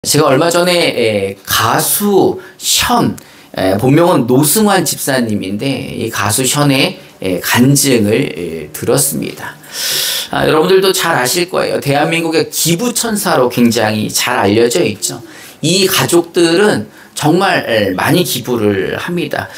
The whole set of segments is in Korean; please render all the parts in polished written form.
제가 얼마 전에 가수 현, 본명은 노승환 집사님인데 이 가수 현의 간증을 들었습니다. 여러분들도 잘 아실 거예요. 대한민국의 기부천사로 굉장히 잘 알려져 있죠. 이 가족들은 정말 많이 기부를 합니다.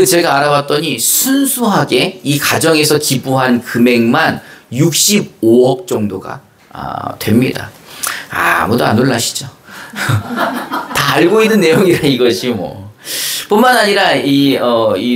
제가 알아봤더니 순수하게 이 가정에서 기부한 금액만 65억 정도가 됩니다. 아무도 안 놀라시죠? 다 알고 있는 내용이라 이것이 뭐. 뿐만 아니라 이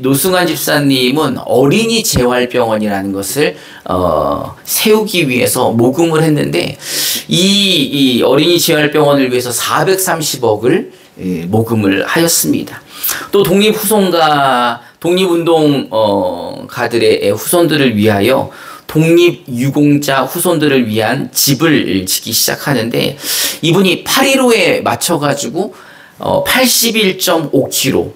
노승환 집사님은 어린이 재활병원이라는 것을 세우기 위해서 모금을 했는데 이 어린이 재활병원을 위해서 430억을 모금을 하였습니다. 또 독립운동가들의 후손들을 위하여 독립유공자 후손들을 위한 집을 짓기 시작하는데 이분이 8.15에 맞춰가지고 81.5km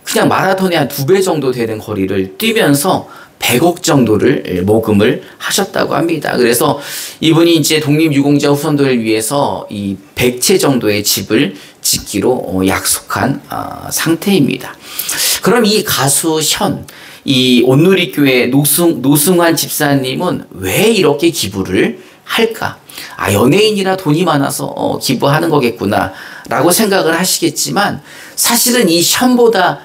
그냥 마라톤의 한 2배 정도 되는 거리를 뛰면서 100억 정도를 모금을 하셨다고 합니다. 그래서 이분이 이제 독립유공자 후손들을 위해서 이 100채 정도의 집을 짓기로 약속한 상태입니다. 그럼 이 가수 현, 이 온누리교회 노승환 집사님은 왜 이렇게 기부를 할까? 연예인이라 돈이 많아서 기부하는 거겠구나 라고 생각을 하시겠지만 사실은 이 현보다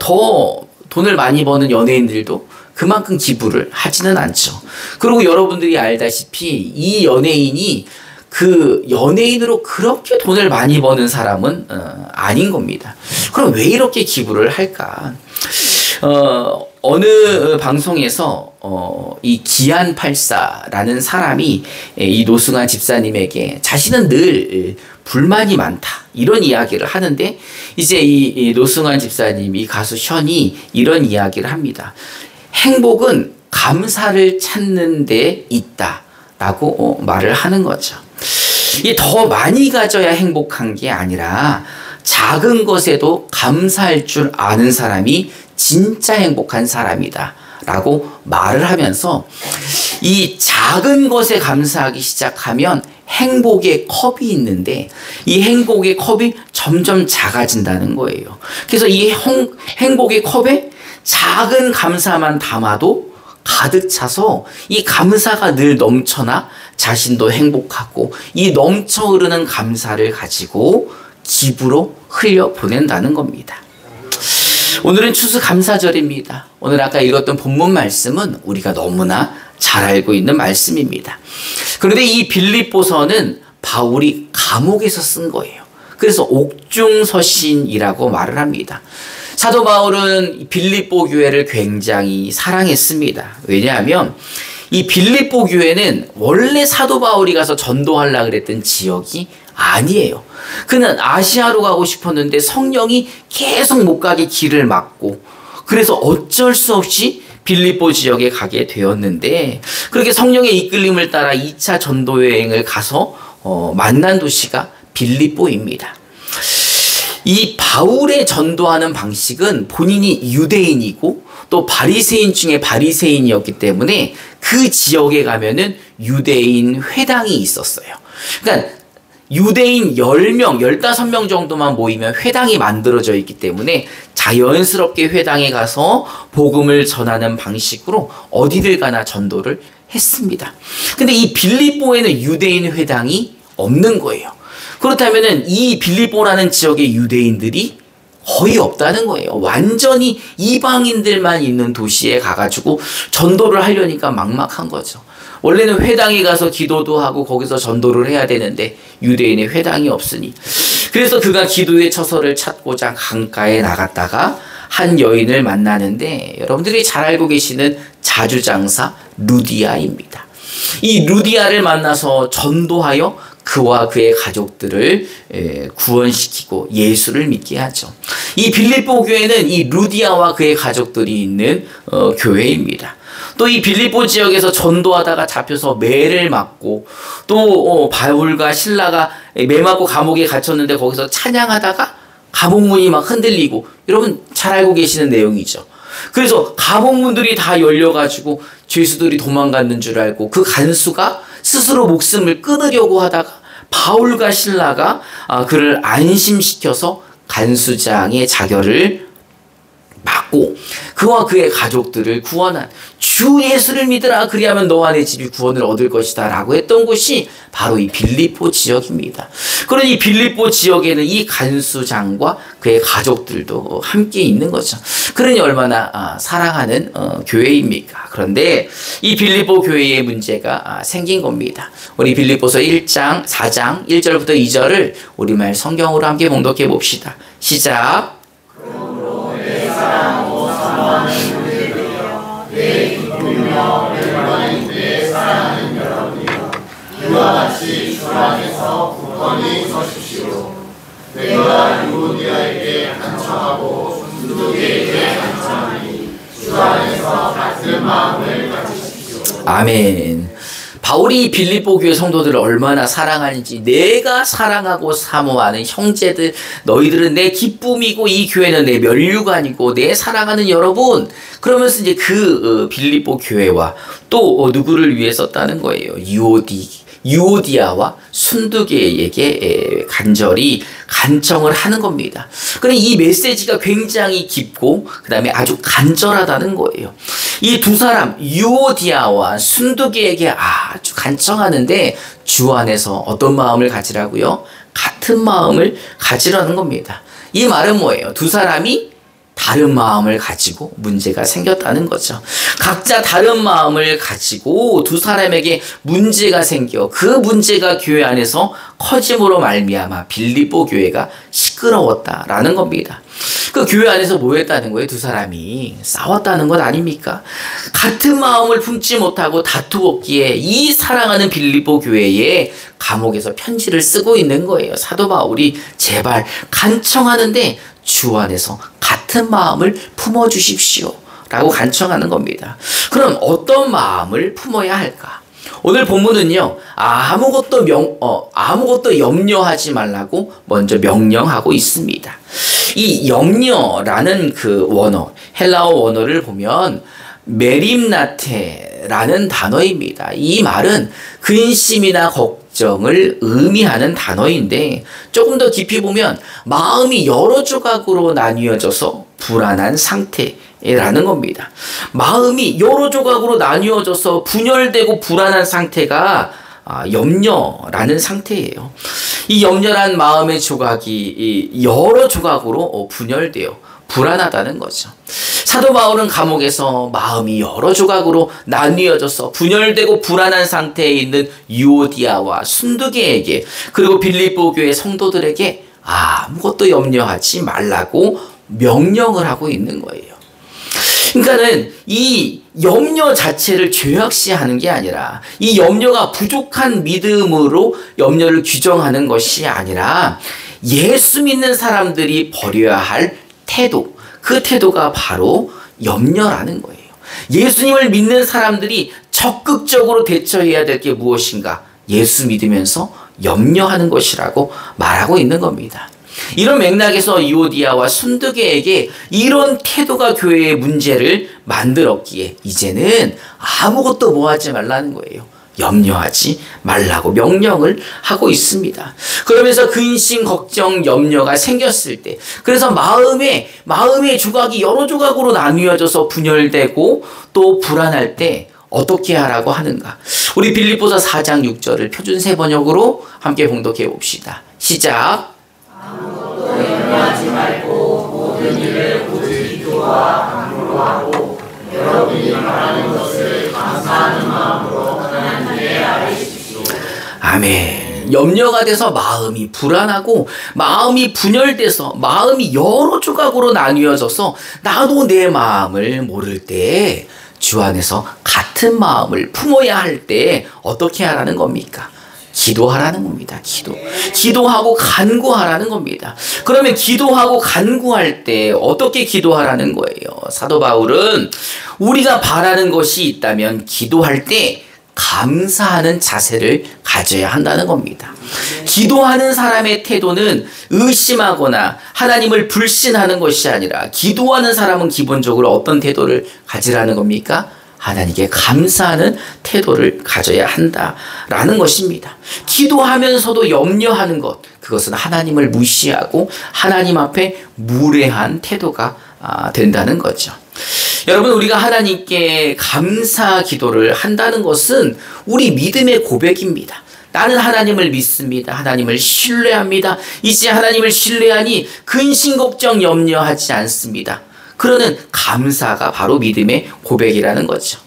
더 돈을 많이 버는 연예인들도 그만큼 기부를 하지는 않죠. 그리고 여러분들이 알다시피 이 연예인이 그 연예인으로 그렇게 돈을 많이 버는 사람은 아닌 겁니다. 그럼 왜 이렇게 기부를 할까? 어느 방송에서 이 기안84라는 사람이 이 노승환 집사님에게 자신은 늘 불만이 많다 이런 이야기를 하는데 이제 이 노승환 집사님, 이 가수 현이 이런 이야기를 합니다. 행복은 감사를 찾는 데 있다라고 말을 하는 거죠. 이게 더 많이 가져야 행복한 게 아니라 작은 것에도 감사할 줄 아는 사람이 진짜 행복한 사람이다 라고 말을 하면서 이 작은 것에 감사하기 시작하면 행복의 컵이 있는데 이 행복의 컵이 점점 작아진다는 거예요. 그래서 이 행복의 컵에 작은 감사만 담아도 가득 차서 이 감사가 늘 넘쳐나 자신도 행복하고 이 넘쳐 흐르는 감사를 가지고 기부로 흘려보낸다는 겁니다. 오늘은 추수감사절입니다. 오늘 아까 읽었던 본문 말씀은 우리가 너무나 잘 알고 있는 말씀입니다. 그런데 이 빌립보서는 바울이 감옥에서 쓴 거예요. 그래서 옥중서신이라고 말을 합니다. 사도 바울은 빌립보 교회를 굉장히 사랑했습니다. 왜냐하면 이 빌립보 교회는 원래 사도 바울이 가서 전도하려고 그랬던 지역이 아니에요. 그는 아시아로 가고 싶었는데 성령이 계속 못 가게 길을 막고 그래서 어쩔 수 없이 빌립보 지역에 가게 되었는데 그렇게 성령의 이끌림을 따라 2차 전도 여행을 가서 만난 도시가 빌립보입니다. 이 바울의 전도하는 방식은 본인이 유대인이고 또 바리새인 중에 바리새인이었기 때문에 그 지역에 가면은 유대인 회당이 있었어요. 그러니까 유대인 10명, 15명 정도만 모이면 회당이 만들어져 있기 때문에 자연스럽게 회당에 가서 복음을 전하는 방식으로 어디를 가나 전도를 했습니다. 근데 이 빌립보에는 유대인 회당이 없는 거예요. 그렇다면은 이 빌립보라는 지역의 유대인들이 거의 없다는 거예요. 완전히 이방인들만 있는 도시에 가가지고 전도를 하려니까 막막한 거죠. 원래는 회당에 가서 기도도 하고 거기서 전도를 해야 되는데 유대인의 회당이 없으니 그래서 그가 기도의 처소를 찾고자 강가에 나갔다가 한 여인을 만나는데 여러분들이 잘 알고 계시는 자주장사 루디아입니다. 이 루디아를 만나서 전도하여 그와 그의 가족들을 구원시키고 예수를 믿게 하죠. 이 빌립보 교회는 이 루디아와 그의 가족들이 있는 교회입니다. 또 이 빌립보 지역에서 전도하다가 잡혀서 매를 맞고 또 바울과 실라가 매 맞고 감옥에 갇혔는데 거기서 찬양하다가 감옥문이 막 흔들리고 여러분 잘 알고 계시는 내용이죠. 그래서 감옥문들이 다 열려가지고 죄수들이 도망갔는 줄 알고 그 간수가 스스로 목숨을 끊으려고 하다가 바울과 신라가 그를 안심시켜서 간수장의 자결을 받고 그와 그의 가족들을 구원한 주 예수를 믿으라 그리하면 너와 내 집이 구원을 얻을 것이다 라고 했던 곳이 바로 이 빌립보 지역입니다. 그러니 이 빌립보 지역에는 이 간수장과 그의 가족들도 함께 있는 거죠. 그러니 얼마나 사랑하는 교회입니까? 그런데 이 빌립보 교회의 문제가 생긴 겁니다. 우리 빌립보서 1장 4장 1절부터 2절을 우리말 성경으로 함께 봉독해 봅시다. 시작. 사랑하고 사모하는 우리들이여 내 기쁨이며 열망인 내 사랑하는 여러분이여 이와 같이 주 안에서 굳건히 서십시오. 내가 유오디아에게 간청하고 순두개에게 간청하니 주 안에서 같은 마음을 가지십시오. 아멘. 바울이 빌립보 교회 성도들을 얼마나 사랑하는지, 내가 사랑하고 사모하는 형제들, 너희들은 내 기쁨이고 이 교회는 내 면류관이고 내 사랑하는 여러분, 그러면서 이제 그 빌립보 교회와 또 누구를 위해 썼다는 거예요. 유오디아와 순두개에게 간절히 간청을 하는 겁니다. 그럼 이 메시지가 굉장히 깊고 그 다음에 아주 간절하다는 거예요. 이 두 사람 유오디아와 순두개에게 아주 간청하는데 주 안에서 어떤 마음을 가지라고요? 같은 마음을 가지라는 겁니다. 이 말은 뭐예요? 두 사람이 다른 마음을 가지고 문제가 생겼다는 거죠. 각자 다른 마음을 가지고 두 사람에게 문제가 생겨 그 문제가 교회 안에서 커짐으로 말미암아 빌립보 교회가 시끄러웠다라는 겁니다. 그 교회 안에서 뭐 했다는 거예요? 두 사람이 싸웠다는 것 아닙니까? 같은 마음을 품지 못하고 다투었기에 이 사랑하는 빌립보 교회에 감옥에서 편지를 쓰고 있는 거예요. 사도 바울이 제발 간청하는데 주 안에서 같은 마음을 품어주십시오 라고 간청하는 겁니다. 그럼 어떤 마음을 품어야 할까? 오늘 본문은요, 아무것도 염려하지 말라고 먼저 명령하고 있습니다. 이 염려라는 그 원어, 헬라어 원어를 보면 메림나테라는 단어입니다. 이 말은 근심이나 걱정을 의미하는 단어인데 조금 더 깊이 보면 마음이 여러 조각으로 나뉘어져서 불안한 상태라는 겁니다. 마음이 여러 조각으로 나뉘어져서 분열되고 불안한 상태가 염려라는 상태예요. 이 염려란 마음의 조각이 여러 조각으로 분열되어 불안하다는 거죠. 사도 바울은 감옥에서 마음이 여러 조각으로 나뉘어져서 분열되고 불안한 상태에 있는 유오디아와 순두개에게 그리고 빌립보 교회 성도들에게 아무것도 염려하지 말라고 명령을 하고 있는 거예요. 그러니까는 이 염려 자체를 죄악시하는 게 아니라 이 염려가 부족한 믿음으로 염려를 규정하는 것이 아니라 예수 믿는 사람들이 버려야 할 태도, 그 태도가 바로 염려라는 거예요. 예수님을 믿는 사람들이 적극적으로 대처해야 될 게 무엇인가? 예수 믿으면서 염려하는 것이라고 말하고 있는 겁니다. 이런 맥락에서 유오디아와 순두개에게 이런 태도가 교회의 문제를 만들었기에 이제는 아무것도 뭐 하지 말라는 거예요. 염려하지 말라고 명령을 하고 있습니다. 그러면서 근심, 걱정, 염려가 생겼을 때, 그래서 마음의 조각이 여러 조각으로 나뉘어져서 분열되고 또 불안할 때 어떻게 하라고 하는가? 우리 빌립보서 4장 6절을 표준세 번역으로 함께 봉독해 봅시다. 시작. 아무것도 염려하지 말고 모든 일을 오직 기도와 간구로 하고 여러분이 바라는 것을 감사하는 마음으로 하나님께 아뢰십시오. 아멘. 염려가 돼서 마음이 불안하고 마음이 분열돼서 마음이 여러 조각으로 나뉘어져서 나도 내 마음을 모를 때 주 안에서 같은 마음을 품어야 할 때 어떻게 하라는 겁니까? 기도하라는 겁니다. 기도하고 간구하라는 겁니다. 그러면 기도하고 간구할 때 어떻게 기도하라는 거예요? 사도 바울은 우리가 바라는 것이 있다면 기도할 때 감사하는 자세를 가져야 한다는 겁니다. 기도하는 사람의 태도는 의심하거나 하나님을 불신하는 것이 아니라 기도하는 사람은 기본적으로 어떤 태도를 가지라는 겁니까? 하나님께 감사하는 태도를 가져야 한다라는 것입니다. 기도하면서도 염려하는 것, 그것은 하나님을 무시하고 하나님 앞에 무례한 태도가 된다는 거죠. 여러분, 우리가 하나님께 감사 기도를 한다는 것은 우리 믿음의 고백입니다. 나는 하나님을 믿습니다. 하나님을 신뢰합니다. 이제 하나님을 신뢰하니 근심 걱정 염려하지 않습니다. 그러는 감사가 바로 믿음의 고백이라는 거죠.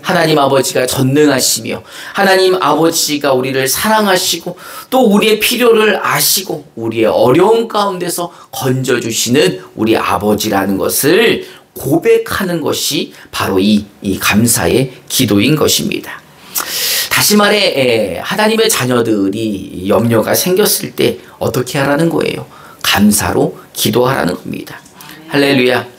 하나님 아버지가 전능하시며 하나님 아버지가 우리를 사랑하시고 또 우리의 필요를 아시고 우리의 어려운 가운데서 건져주시는 우리 아버지라는 것을 고백하는 것이 바로 이 감사의 기도인 것입니다. 다시 말해 하나님의 자녀들이 염려가 생겼을 때 어떻게 하라는 거예요? 감사로 기도하라는 겁니다. 할렐루야.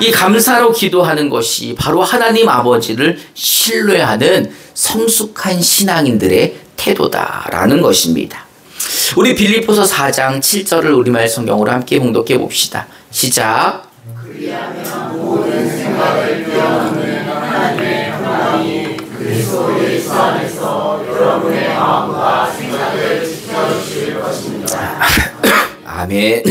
이 감사로 기도하는 것이 바로 하나님 아버지를 신뢰하는 성숙한 신앙인들의 태도다라는 것입니다. 우리 빌립보서 4장 7절을 우리말 성경으로 함께 봉독해 봅시다. 시작. 그리하면 모든 생각을 뛰어넘는 하나님의 평강이 그리스도 예수 안에서 여러분의 마음과 생각을 지켜주실 것입니다. 아멘.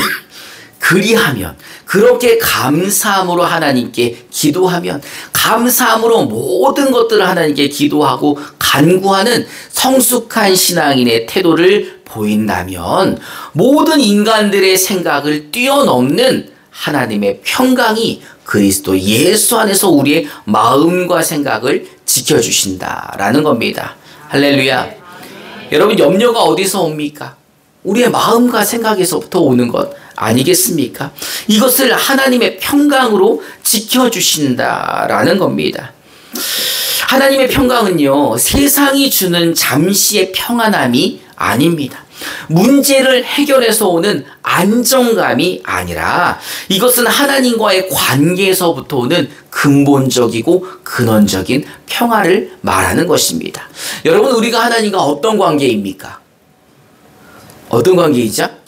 그리하면, 그렇게 감사함으로 하나님께 기도하면, 감사함으로 모든 것들을 하나님께 기도하고 간구하는 성숙한 신앙인의 태도를 보인다면 모든 인간들의 생각을 뛰어넘는 하나님의 평강이 그리스도 예수 안에서 우리의 마음과 생각을 지켜주신다라는 겁니다. 할렐루야. 여러분, 염려가 어디서 옵니까? 우리의 마음과 생각에서부터 오는 것 아니겠습니까? 이것을 하나님의 평강으로 지켜주신다라는 겁니다. 하나님의 평강은요, 세상이 주는 잠시의 평안함이 아닙니다. 문제를 해결해서 오는 안정감이 아니라 이것은 하나님과의 관계에서부터 오는 근본적이고 근원적인 평화를 말하는 것입니다. 여러분, 우리가 하나님과 어떤 관계입니까? 어떤 관계이죠?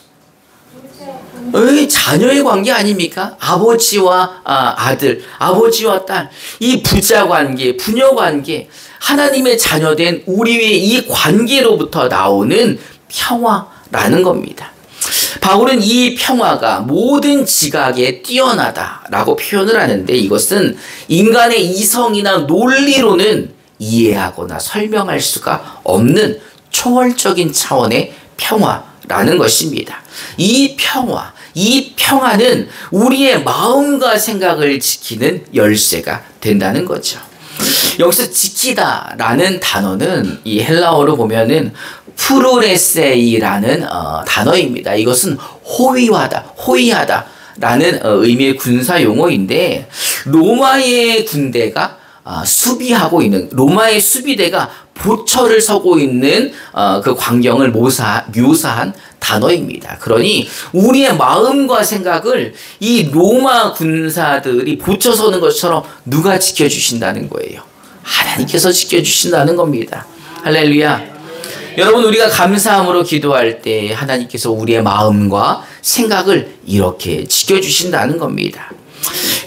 자녀의 관계 아닙니까? 아버지와 아들, 아버지와 딸, 이 부자 관계, 부녀 관계, 하나님의 자녀된 우리의 이 관계로부터 나오는 평화라는 겁니다. 바울은 이 평화가 모든 지각에 뛰어나다라고 표현을 하는데 이것은 인간의 이성이나 논리로는 이해하거나 설명할 수가 없는 초월적인 차원의 평화라는 것입니다. 이 평화, 이 평화는 우리의 마음과 생각을 지키는 열쇠가 된다는 거죠. 여기서 지키다라는 단어는 이 헬라어로 보면은 프루레세이라는 단어입니다. 이것은 호위하다라는 의미의 군사 용어인데 로마의 군대가 수비하고 있는, 로마의 수비대가 보처를 서고 있는 그 광경을 묘사한 단어입니다. 그러니 우리의 마음과 생각을 이 로마 군사들이 보처 서는 것처럼 누가 지켜주신다는 거예요? 하나님께서 지켜주신다는 겁니다. 할렐루야. 여러분, 우리가 감사함으로 기도할 때 하나님께서 우리의 마음과 생각을 이렇게 지켜주신다는 겁니다.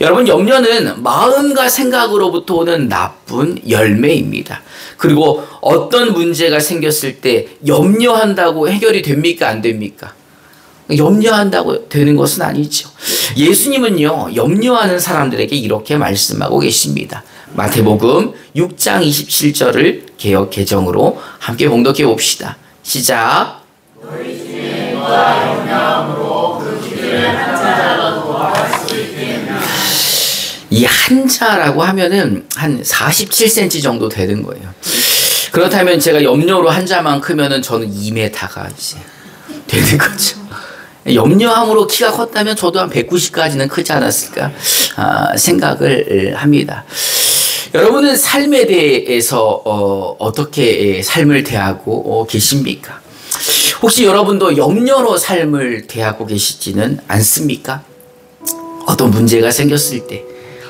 여러분, 염려는 마음과 생각으로부터 오는 나쁜 열매입니다. 그리고 어떤 문제가 생겼을 때 염려한다고 해결이 됩니까? 안 됩니까? 염려한다고 되는 것은 아니죠. 예수님은요, 염려하는 사람들에게 이렇게 말씀하고 계십니다. 마태복음 6장 27절을 개역 개정으로 함께 봉독해 봅시다. 시작. 너희 중에 누가 염려함으로 그 길을 한자라도 할 수 있겠냐. 이 한자라고 하면은 한 47cm 정도 되는 거예요. 그렇다면 제가 염려로 한자만 크면은 저는 2m가 이제 되는 거죠. 염려함으로 키가 컸다면 저도 한 190까지는 크지 않았을까 생각을 합니다. 여러분은 삶에 대해서 어떻게 삶을 대하고 계십니까? 혹시 여러분도 염려로 삶을 대하고 계시지는 않습니까? 어떤 문제가 생겼을 때,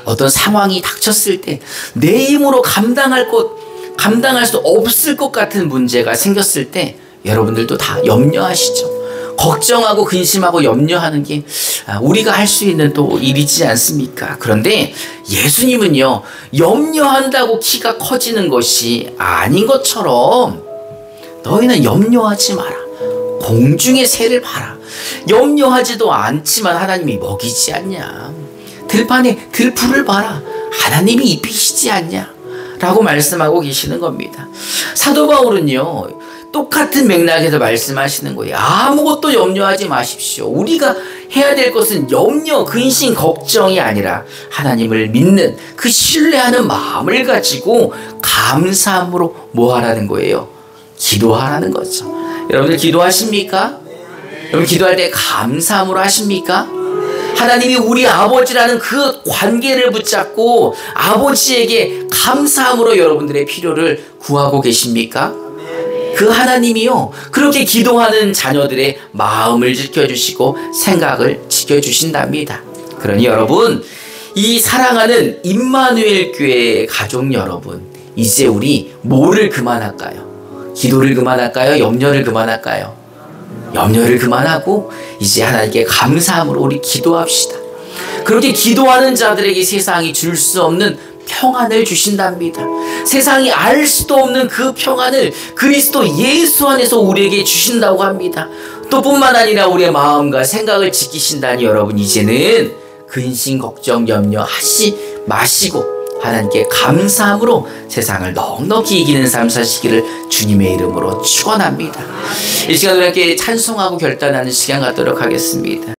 어떤 상황이 닥쳤을 때, 내 힘으로 감당할 수 없을 것 같은 문제가 생겼을 때 여러분들도 다 염려하시죠. 걱정하고 근심하고 염려하는 게 우리가 할 수 있는 또 일이지 않습니까? 그런데 예수님은요, 염려한다고 키가 커지는 것이 아닌 것처럼 너희는 염려하지 마라. 공중의 새를 봐라. 염려하지도 않지만 하나님이 먹이지 않냐. 들판에 들풀을 봐라. 하나님이 입히시지 않냐. 라고 말씀하고 계시는 겁니다. 사도 바울은요, 똑같은 맥락에서 말씀하시는 거예요. 아무것도 염려하지 마십시오. 우리가 해야 될 것은 염려, 근심, 걱정이 아니라 하나님을 믿는 그 신뢰하는 마음을 가지고 감사함으로 뭐 하라는 거예요? 기도하라는 거죠. 여러분들 기도하십니까? 여러분 기도할 때 감사함으로 하십니까? 하나님이 우리 아버지라는 그 관계를 붙잡고 아버지에게 감사함으로 여러분들의 필요를 구하고 계십니까? 그 하나님이요, 그렇게 기도하는 자녀들의 마음을 지켜주시고 생각을 지켜주신답니다. 그러니 여러분, 이 사랑하는 임마누엘 교회 가족 여러분, 이제 우리 뭐를 그만할까요? 기도를 그만할까요? 염려를 그만할까요? 염려를 그만하고 이제 하나님께 감사함으로 우리 기도합시다. 그렇게 기도하는 자들에게 세상이 줄 수 없는 평안을 주신답니다. 세상이 알 수도 없는 그 평안을 그리스도 예수 안에서 우리에게 주신다고 합니다. 또 뿐만 아니라 우리의 마음과 생각을 지키신다니 여러분, 이제는 근심, 걱정, 염려하지 마시고 하나님께 감사함으로 세상을 넉넉히 이기는 삶 사시기를 주님의 이름으로 축원합니다. 이 시간 우리 함께 찬송하고 결단하는 시간 갖도록 하겠습니다.